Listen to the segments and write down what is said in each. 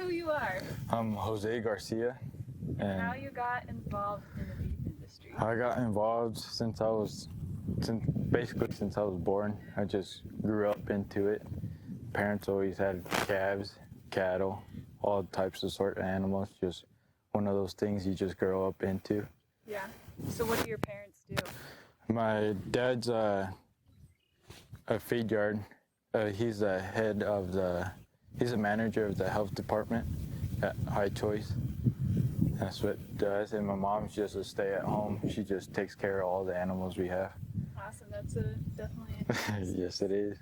who you are. I'm Jose Garcia, and How you got involved in the beef industry. I got involved since I was born. I just grew up into it. Parents always had calves, cattle, all types of sort of animals. Just one of those things you just grow up into. Yeah. So what do your parents do? My dad's a feed yard. He's he's a manager of the health department at High Choice. That's what he does. And my mom's just a stay-at-home. She just takes care of all the animals we have. Awesome. That's definitely Yes, it is.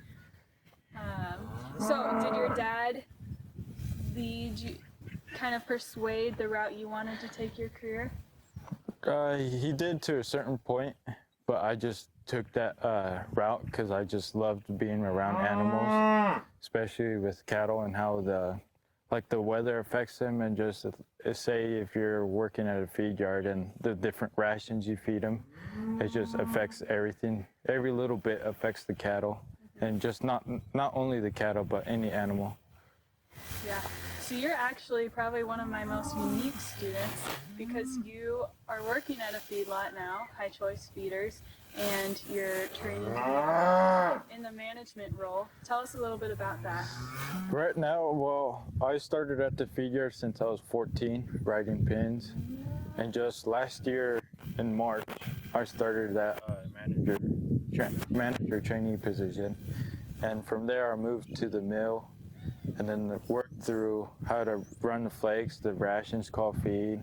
So did your dad lead you, kind of persuade the route you wanted to take your career? He did to a certain point, but I just took that route because I just loved being around animals, especially with cattle and how the weather affects them, and just say if you're working at a feed yard and the different rations you feed them, it just affects everything. Every little bit affects the cattle, and just not only the cattle but any animal. Yeah. So you're actually probably one of my most unique students because you are working at a feedlot now, High Choice Feeders, and you're training to be in the management role. Tell us a little bit about that. Right now, well, I started at the feed yard since I was 14, riding pins, and just last year in March, I started that manager trainee position, and from there I moved to the mill, and then worked through how to run the flakes, the rations, call feed,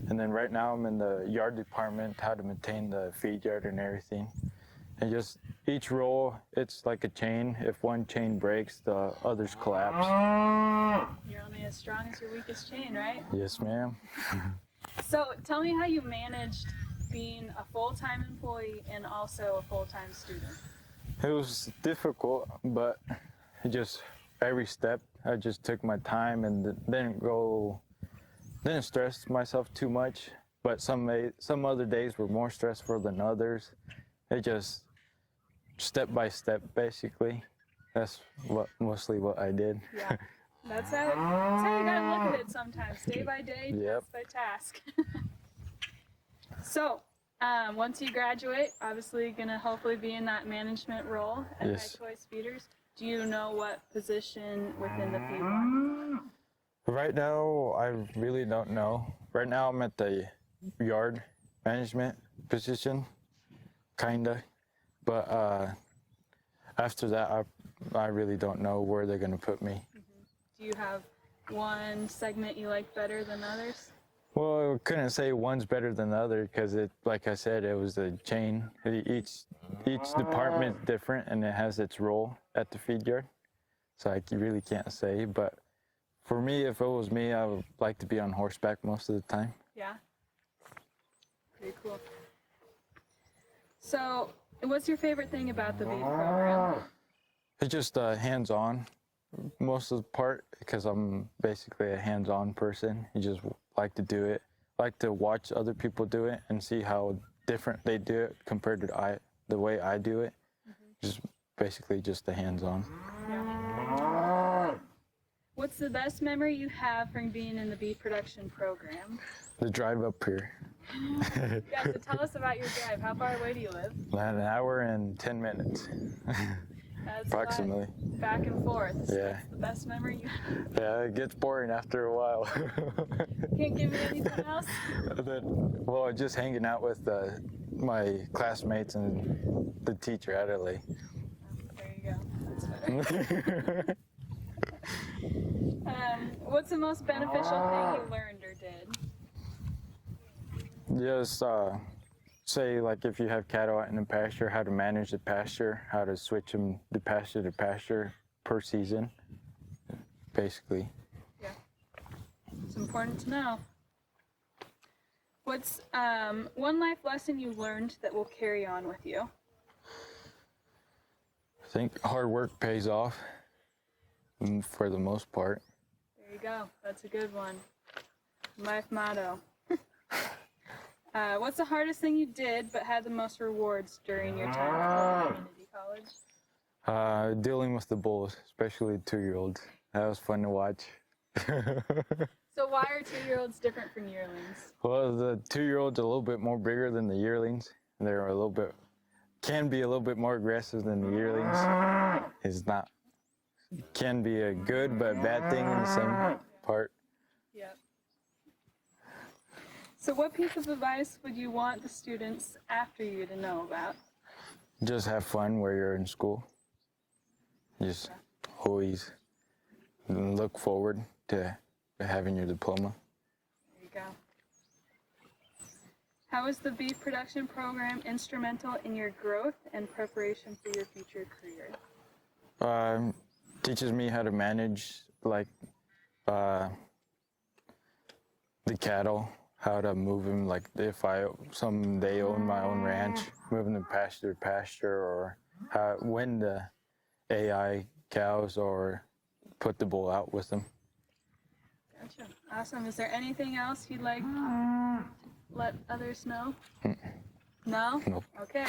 and then right now I'm in the yard department, how to maintain the feed yard and everything. And just each roll, it's like a chain. If one chain breaks, the others collapse. You're only as strong as your weakest chain, right? Yes, ma'am. So tell me how you managed being a full-time employee and also a full-time student. It was difficult, but every step, I just took my time and didn't stress myself too much. But some other days were more stressful than others. It just step by step, basically. That's mostly what I did. Yeah, that's how you gotta look at it sometimes. Day by day, Yep. task by task. So, once you graduate, obviously gonna hopefully be in that management role at Yes. High Choice Feeders. Do you know what position within the feedlot? Right now, I really don't know. Right now, I'm at the yard management position, kinda. But after that, I really don't know where they're gonna put me. Do you have one segment you like better than others? Well, I couldn't say one's better than the other because like I said, it was a chain. Each department's different and it has its role at the feed yard. So I really can't say. But for me, if it was me, I would like to be on horseback most of the time. Yeah. Pretty cool. So, what's your favorite thing about the beef program? It's just hands-on most of the part because I'm basically a hands-on person. You just like to do it, like to watch other people do it and see how different they do it compared to the way I do it. Just basically just the hands-on. Yeah. What's the best memory you have from being in the beef production program? The drive up here. Yeah, so tell us about your drive. How far away do you live? An hour and 10 minutes. That's Approximately. Back and forth. So Yeah. that's the best memory you have. Yeah, it gets boring after a while. Can't give me anything else? Well, just hanging out with my classmates and the teacher at LA. There you go. That's better. What's the most beneficial thing you learned or did? Just say, like, if you have cattle out in the pasture, how to manage the pasture, how to switch them to pasture per season, basically. Yeah. It's important to know. What's one life lesson you learned that will carry on with you? I think hard work pays off for the most part. There you go. That's a good one. Life motto. What's the hardest thing you did but had the most rewards during your time at community college? Dealing with the bulls, especially 2-year-olds. That was fun to watch. So why are 2-year-olds different from yearlings? Well, the 2-year-olds are a little bit more bigger than the yearlings. They're a little bit, can be a little bit more aggressive than the yearlings. It's not, can be a good but bad thing in the same part. Yep. So what piece of advice would you want the students after you to know about? Just have fun where you're in school. Just always look forward to having your diploma. There you go. How is the beef production program instrumental in your growth and preparation for your future career? Teaches me how to manage like the cattle, how to move them. Like if I someday own my own ranch, moving them pasture to pasture, or when the AI cows or put the bull out with them. Gotcha. Awesome. Is there anything else you'd like let others know? No? Nope. Okay.